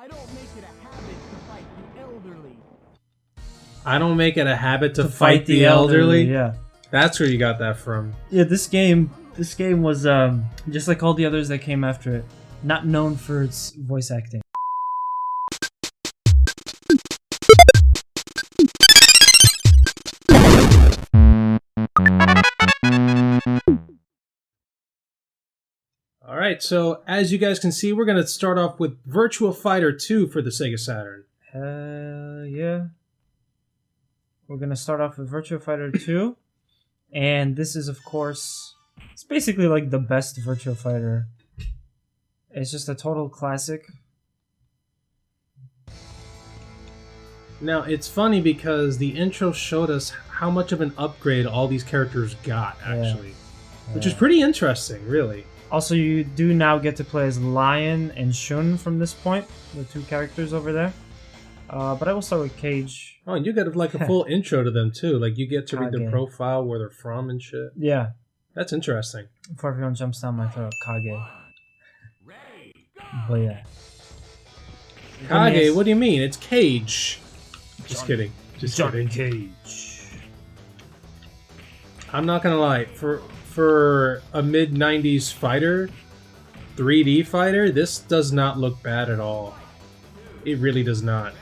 I don't make it a habit to fight the elderly. I don't make it a habit to fight the elderly. Yeah. That's where you got that from. Yeah, this game was just like all the others that came after it, not known for its voice acting. Alright, so as you guys can see, we're going to start off with Virtua Fighter 2 for the Sega Saturn. Yeah. We're going to start off with Virtua Fighter 2. And this is, of course, it's basically like the best Virtua Fighter. It's just a total classic. Now, it's funny because the intro showed us how much of an upgrade all these characters got, actually. Yeah. Which is pretty interesting, really. Also, you do now get to play as Lion and Shun from this point, the two characters over there. But I will start with Cage. Oh, and you get like a full intro to them too. Like you get to read their Kage. profile, where they're from and shit. Yeah. That's interesting. Before everyone jumps down my throat, Kage. But yeah. Kage, what do you mean? It's Cage. Just kidding. Just Johnny kidding. Cage. I'm not gonna lie. For a mid-90s fighter, 3D fighter, this does not look bad at all. It really does not.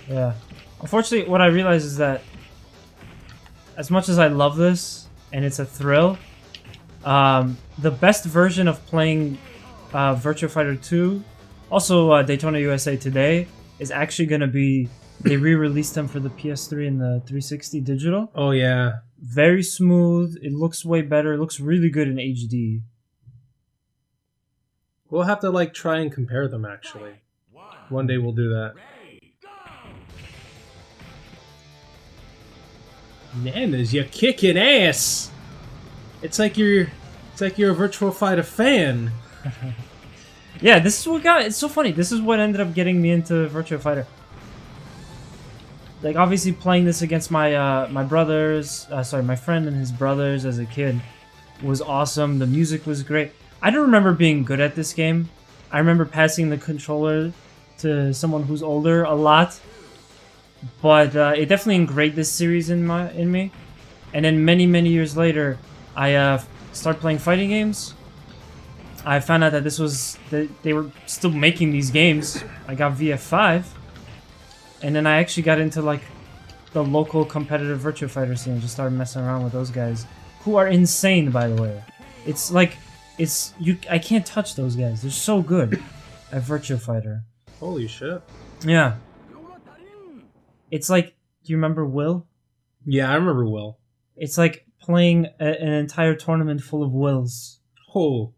Yeah. Unfortunately, what I realize is that as much as I love this, and it's a thrill, the best version of playing Virtua Fighter 2, also Daytona USA today, is actually going to be, they re-released them for the PS3 and the 360 digital. Oh, yeah. Very smooth. It looks way better. It looks really good in HD. We'll have to, like, try and compare them, actually. One day we'll do that. Nanners, you're kicking ass! It's like you're a Virtua Fighter fan. Yeah, this is what got, it's so funny. This is what ended up getting me into Virtua Fighter. Like, obviously playing this against my my brothers, my friend and his brothers as a kid was awesome. The music was great. I don't remember being good at this game. I remember passing the controller to someone who's older a lot. But it definitely engraved this series in me. And then many years later, I started playing fighting games. I found out that they were still making these games. I got VF5. And then I actually got into like the local competitive Virtua Fighter scene and just started messing around with those guys, who are insane, by the way. It's like I can't touch those guys. They're so good at Virtua Fighter. Holy shit. Yeah. It's like, do you remember Will? Yeah, I remember Will. It's like playing an entire tournament full of Wills. Oh.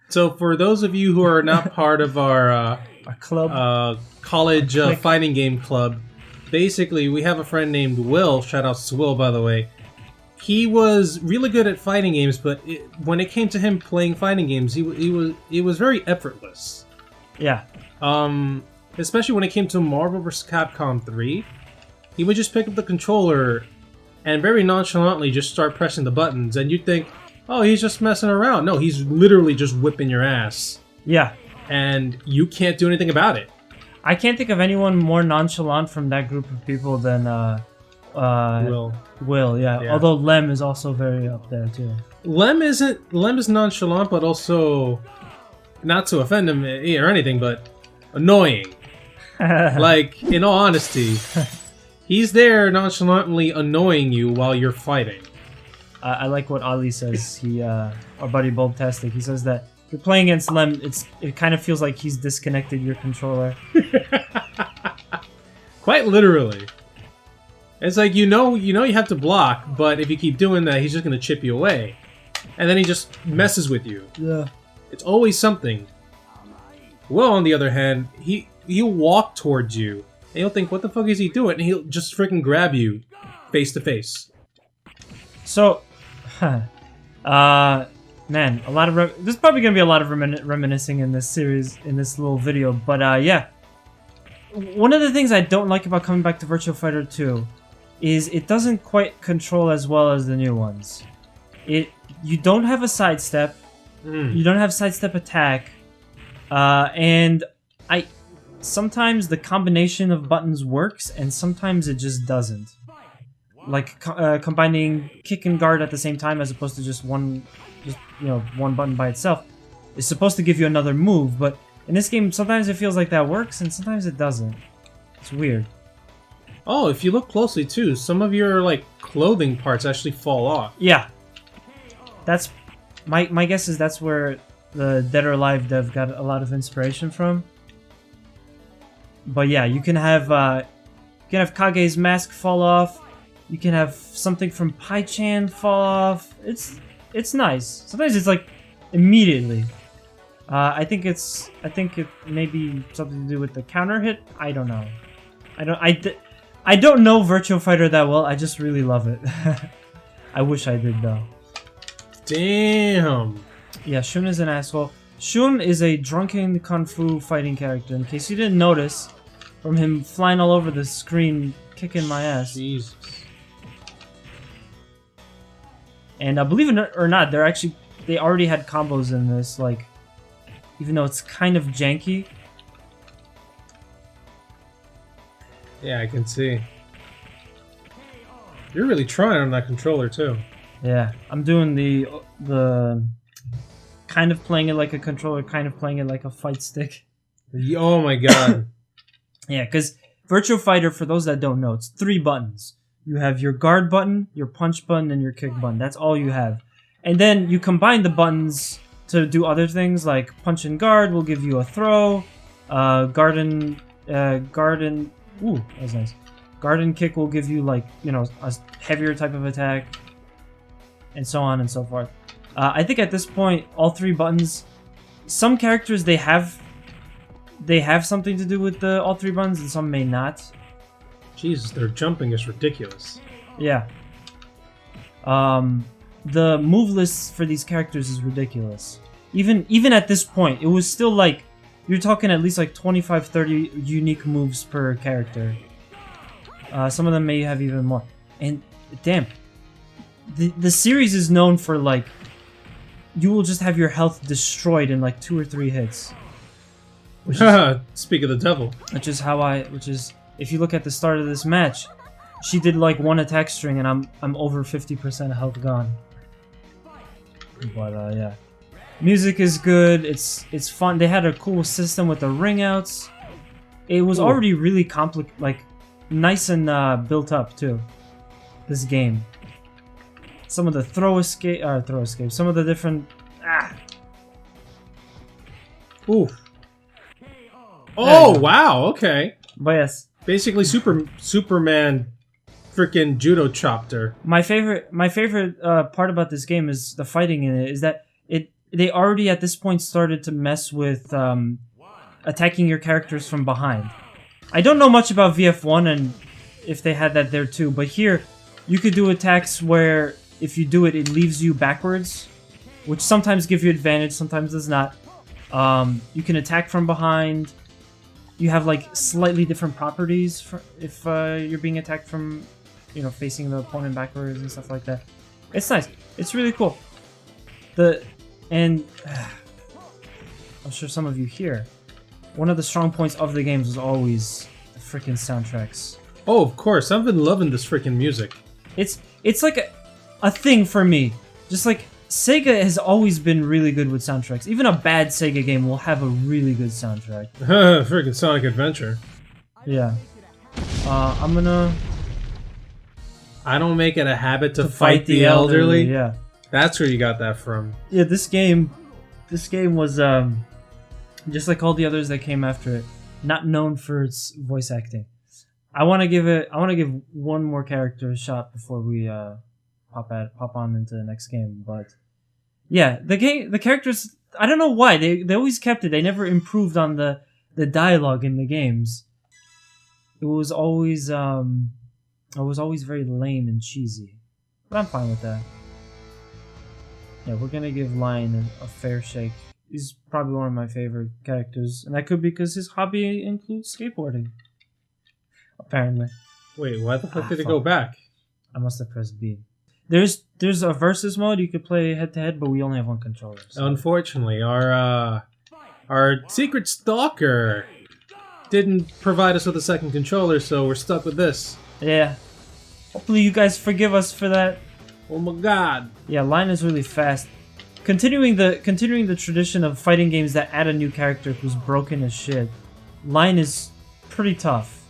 So for those of you who are not part of our club, college fighting game club, basically we have a friend named Will. Shout outs to Will, by the way. He was really good at fighting games, but when it came to him playing fighting games, it was very effortless. Yeah. Especially when it came to Marvel vs. Capcom 3, he would just pick up the controller and very nonchalantly just start pressing the buttons, and you'd think, oh, he's just messing around. No, he's literally just whipping your ass. Yeah. And you can't do anything about it. I can't think of anyone more nonchalant from that group of people than Will. Will, yeah. Although Lem is also very up there too. Lem is nonchalant, but also, not to offend him or anything, but annoying. Like, in all honesty, he's there nonchalantly annoying you while you're fighting. I like what Ali says. Our buddy Bulbtastic, he says that if you're playing against Lem, it kind of feels like he's disconnected your controller. Quite literally. It's like, you know you have to block, but if you keep doing that, he's just going to chip you away. And then he just messes with you. Yeah. It's always something. Well, on the other hand, he'll walk towards you, and you'll think, what the fuck is he doing? And he'll just freaking grab you face to face. So, man, a lot of there's probably gonna be a lot of reminiscing in this series, in this little video. But yeah, one of the things I don't like about coming back to Virtua Fighter 2 is it doesn't quite control as well as the new ones. You don't have a sidestep. You don't have sidestep attack, and sometimes the combination of buttons works, and sometimes it just doesn't. Like combining kick and guard at the same time, as opposed to just one button by itself, is supposed to give you another move. But in this game, sometimes it feels like that works, and sometimes it doesn't. It's weird. Oh, if you look closely too, some of your like clothing parts actually fall off. Yeah, that's my guess is that's where the Dead or Alive dev got a lot of inspiration from. But yeah, you can have Kage's mask fall off. You can have something from Pai-chan fall off. It's nice. Sometimes it's like immediately. I think it may be something to do with the counter hit. I don't know. I don't know Virtua Fighter that well. I just really love it. I wish I did though. Damn. Yeah, Shun is an asshole. Shun is a drunken kung fu fighting character. In case you didn't notice, from him flying all over the screen, kicking my ass. Jesus. And believe it or not, they already had combos in this. Like, even though it's kind of janky. Yeah, I can see. You're really trying on that controller too. Yeah, I'm doing the kind of playing it like a controller, kind of playing it like a fight stick. Oh my god. Yeah, because Virtua Fighter, for those that don't know, it's 3 buttons. You have your guard button, your punch button, and your kick button. That's all you have. And then you combine the buttons to do other things, like punch and guard will give you a throw. Guard and ooh, that was nice. Guard and kick will give you, like, you know, a heavier type of attack, and so on and so forth. I think at this point, all 3 buttons, some characters they have something to do with all 3 buttons, and some may not. Jesus, their jumping is ridiculous. Yeah. The move list for these characters is ridiculous. Even at this point, it was still like, you're talking at least like 25, 30 unique moves per character. Some of them may have even more. And damn, the series is known for, like, you will just have your health destroyed in like 2 or 3 hits. Which is, speak of the devil. which is if you look at the start of this match, she did like 1 attack string, and I'm over 50% health gone. But yeah, music is good. It's fun. They had a cool system with the ring outs. It was already really nice and built up too. This game. Some of the throw escape. Some of the different. Ooh. Oh wow. Okay. But yes. Basically, Superman, freaking judo chopped her. My favorite part about this game is the fighting in it. Is that they already at this point started to mess with attacking your characters from behind. I don't know much about VF1 and if they had that there too, but here you could do attacks where if you do it, it leaves you backwards, which sometimes give you advantage, sometimes does not. You can attack from behind. You have like slightly different properties if you're being attacked from, you know, facing the opponent backwards and stuff like that. It's nice. It's really cool. I'm sure some of you here. One of the strong points of the games was always the freaking soundtracks. Oh, of course. I've been loving this freaking music. It's like a thing for me. Just like Sega has always been really good with soundtracks. Even a bad Sega game will have a really good soundtrack. Freaking Sonic Adventure. Yeah. I don't make it a habit to fight the elderly. Yeah. That's where you got that from. Yeah, this game was just like all the others that came after it, not known for its voice acting. I want to give one more character a shot before we pop on into the next game, but yeah, the characters, I don't know why they always kept it. They never improved on the dialogue in the games. It was always very lame and cheesy, but I'm fine with that. Yeah, we're gonna give Lion a fair shake. He's probably one of my favorite characters, and that could be because his hobby includes skateboarding. Apparently. Wait, why the fuck did it go back? I must have pressed B. There's a versus mode you could play head to head, but we only have 1 controller. So. Unfortunately, our secret stalker didn't provide us with a second controller, so we're stuck with this. Yeah. Hopefully you guys forgive us for that. Oh my god. Yeah, line is really fast. Continuing the tradition of fighting games that add a new character who's broken as shit. Line is pretty tough.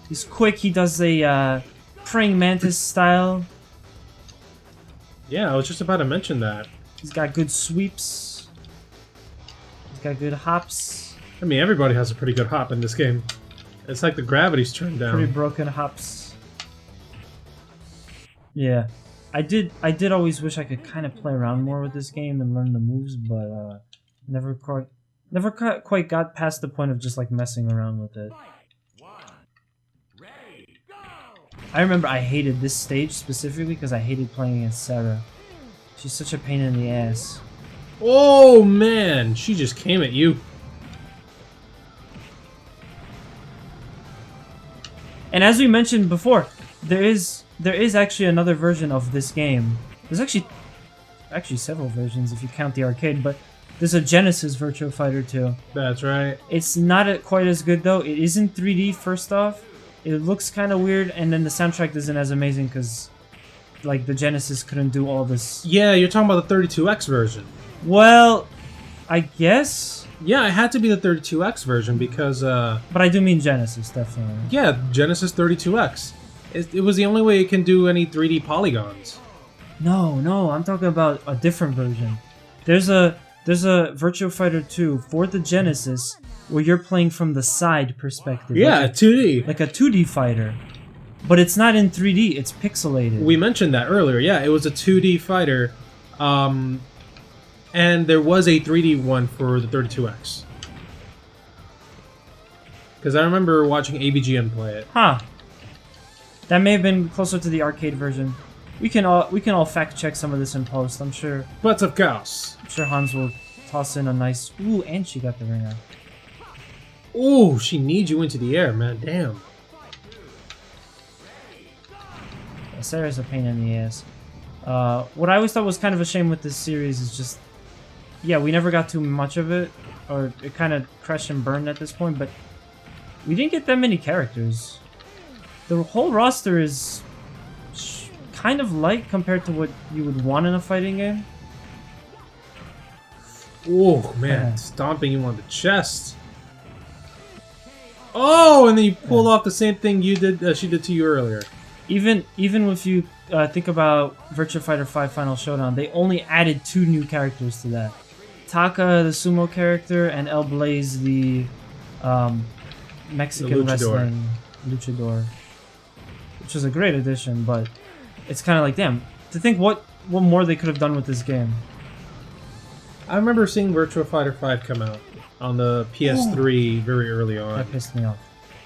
He's quick, he does a praying mantis style. Yeah, I was just about to mention that. He's got good sweeps. He's got good hops. I mean, everybody has a pretty good hop in this game. It's like the gravity's turned down. Pretty broken hops. Yeah. I did always wish I could kind of play around more with this game and learn the moves, but never quite got past the point of just like messing around with it. I remember I hated this stage specifically because I hated playing against Sarah. She's such a pain in the ass. Oh man, she just came at you. And as we mentioned before, there is actually another version of this game. There's actually several versions if you count the arcade, but there's a Genesis Virtua Fighter 2. That's right. It's not quite as good though. It is in 3D first off. It looks kind of weird, and then the soundtrack isn't as amazing because, like, the Genesis couldn't do all this. Yeah, you're talking about the 32X version. Well, I guess. Yeah, it had to be the 32X version because, But I do mean Genesis, definitely. yeah, Genesis 32X. It was the only way it can do any 3D polygons. No, I'm talking about a different version. There's a Virtua Fighter 2 for the Genesis where you're playing from the side perspective. Yeah, like 2D. like a 2D fighter. But it's not in 3D, it's pixelated. We mentioned that earlier. Yeah, it was a 2D fighter. And there was a 3D one for the 32X. Because I remember watching ABGN play it. Huh. That may have been closer to the arcade version. We can all fact check some of this in post. I'm sure But of course. Hans will toss in a nice. Ooh, and she got the ringer. Ooh, she needs you into the air, man. Damn. Yeah, Sarah's a pain in the ass. What I always thought was kind of a shame with this series is just, yeah, we never got too much of it, or it kind of crashed and burned at this point. But we didn't get that many characters. The whole roster is kind of light compared to what you would want in a fighting game. Oh man, stomping you on the chest. Oh, and then you pulled off the same thing you did. She did to you earlier. Even if you think about Virtua Fighter 5 Final Showdown, they only added 2 new characters to that. Taka, the sumo character, and El Blaze, the Mexican wrestling luchador, which was a great addition. But it's kind of like, damn, to think what more they could have done with this game. I remember seeing Virtua Fighter 5 come out on the PS3 very early on. That pissed me off.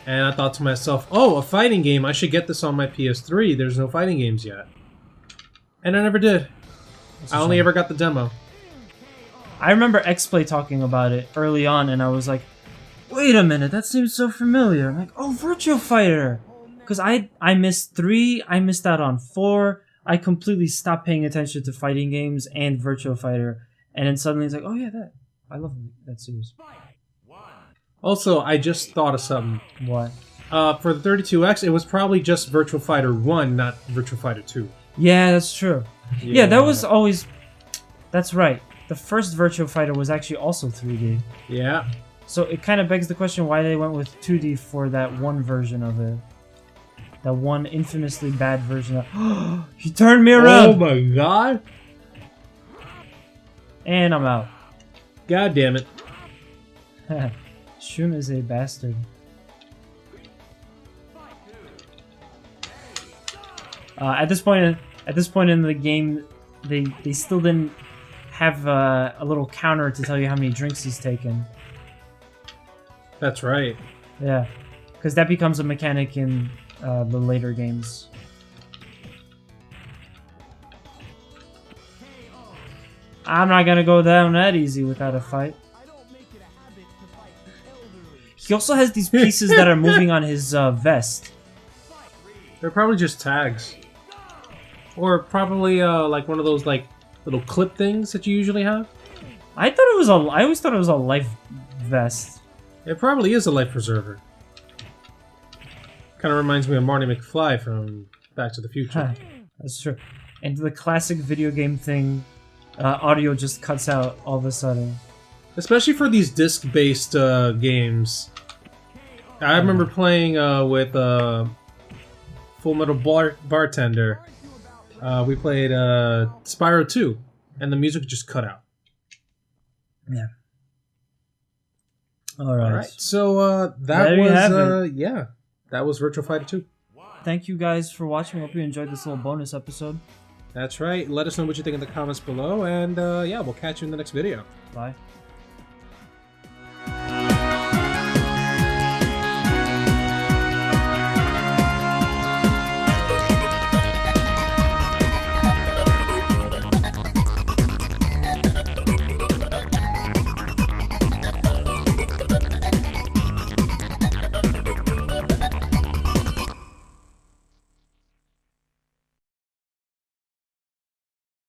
And I thought to myself, oh, a fighting game, I should get this on my PS3. There's no fighting games yet. And I never did. I only ever got the demo. I remember X-Play talking about it early on, and I was like, wait a minute, that seems so familiar. I'm like, oh, Virtua Fighter! Because I missed 3, I missed out on 4, I completely stopped paying attention to fighting games and Virtua Fighter, and then suddenly it's like, oh yeah, I love that series. Also, I just thought of something. What? For the 32X, it was probably just Virtua Fighter 1, not Virtua Fighter 2. Yeah, that's true. Yeah, that was always... That's right. The first Virtua Fighter was actually also 3D. Yeah. So it kind of begs the question why they went with 2D for that one version of it. That one infamously bad version of... He turned me around! Oh my god! And I'm out. God damn it. Shun is a bastard. At this point in the game, they still didn't have a little counter to tell you how many drinks he's taken. That's right. Yeah, because that becomes a mechanic in the later games. I'm not gonna go down that easy without a fight. He also has these pieces that are moving on his vest. They're probably just tags. Or probably like one of those like little clip things that you usually have. I always thought it was a life vest. It probably is a life preserver. Kind of reminds me of Marty McFly from Back to the Future. That's true. And the classic video game thing, audio just cuts out all of a sudden. Especially for these disc-based games. I remember playing with Full Metal Bartender. We played Spyro 2, and the music just cut out. Yeah. All right. So that there you have was that was Virtua Fighter 2. Thank you guys for watching. Hope you enjoyed this little bonus episode. That's right. Let us know what you think in the comments below, and yeah, we'll catch you in the next video. Bye.